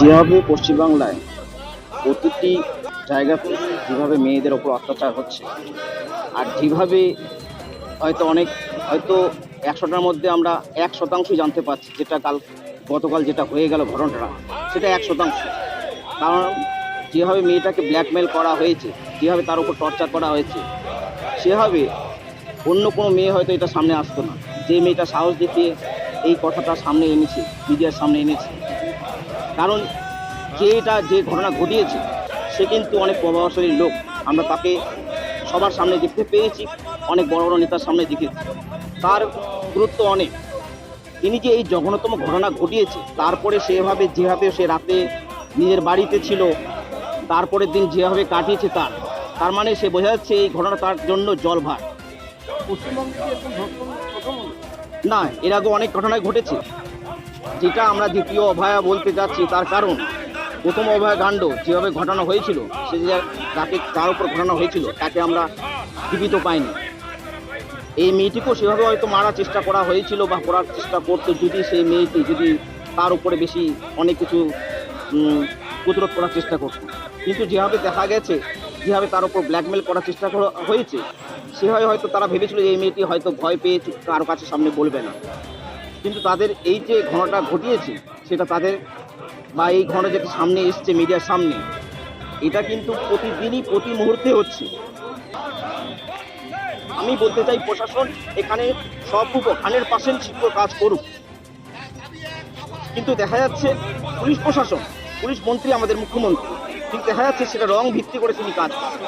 যেভাবে পশ্চিমবাংলায় প্রতিটি জায়গাতে যেভাবে মেয়েদের ওপর অত্যাচার হচ্ছে, আর যেভাবে হয়তো ১০০টার মধ্যে আমরা ১% জানতে পারছি, যেটা গতকাল যেটা হয়ে গেল ঘটনাটা, সেটা ১%। কারণ যেভাবে মেয়েটাকে ব্ল্যাকমেল করা হয়েছে, যেভাবে তার উপর টর্চার করা হয়েছে, সেভাবে অন্য কোনো মেয়ে হয়তো এটা সামনে আসতো না। যে মেয়েটা সাহস দেখিয়ে এই কথাটা সামনে এনেছে, মিডিয়ার সামনে এনেছে, কারণ যে ঘটনা ঘটিয়েছে সে কিন্তু অনেক প্রভাবশালী লোক। আমরা তাকে সবার সামনে দেখতে পেয়েছি, অনেক বড় বড় নেতার সামনে দেখেছি, তার গুরুত্ব অনেক। তিনি যে এই জঘন্যতম ঘটনা ঘটিয়েছে, তারপরে যেভাবে সে রাতে নিজের বাড়িতে ছিল, তারপরের দিন যেভাবে কাটিয়েছে, তার মানে সে বোঝা যাচ্ছে এই ঘটনা তার জন্য জলভার। না, এর আগে অনেক ঘটনায় ঘটেছে, যেটা আমরা দ্বিতীয় অভয়া বলতে যাচ্ছি। তার কারণ প্রথম অভয়া কাণ্ড যেভাবে ঘটানো হয়েছিল, সে যার উপর ঘটানো হয়েছিল তাকে আমরা জীবিত পাইনি। এই মেয়েটিকেও সেভাবে হয়তো মারার চেষ্টা করা হয়েছিল বা করার চেষ্টা করতো, যদি সেই মেয়েটি তার উপরে বেশি অনেক কিছু প্রতিরোধ করার চেষ্টা করতো। কিন্তু যেভাবে দেখা গেছে, যেভাবে তার উপর ব্ল্যাকমেল করার চেষ্টা করা হয়েছে, সেভাবে হয়তো তারা ভেবেছিল যে এই মেয়েটি হয়তো ভয় পেয়ে কারো কাছে সামনে বলবে না। কিন্তু তাদের এই যে ঘটনাটা ঘটিয়েছে, সেটা তাদের বা এই ঘটনা যেটা সামনে এসছে মিডিয়ার সামনে, এটা কিন্তু প্রতিদিনই প্রতি মুহূর্তে হচ্ছে। আমি বলতে চাই প্রশাসন এখানে সব 100% শিক্ষক কাজ করুক, কিন্তু দেখা যাচ্ছে পুলিশ প্রশাসন, পুলিশ মন্ত্রী আমাদের মুখ্যমন্ত্রী, কিন্তু দেখা যাচ্ছে সেটা রং ভিত্তি করে তিনি কাজ করেন।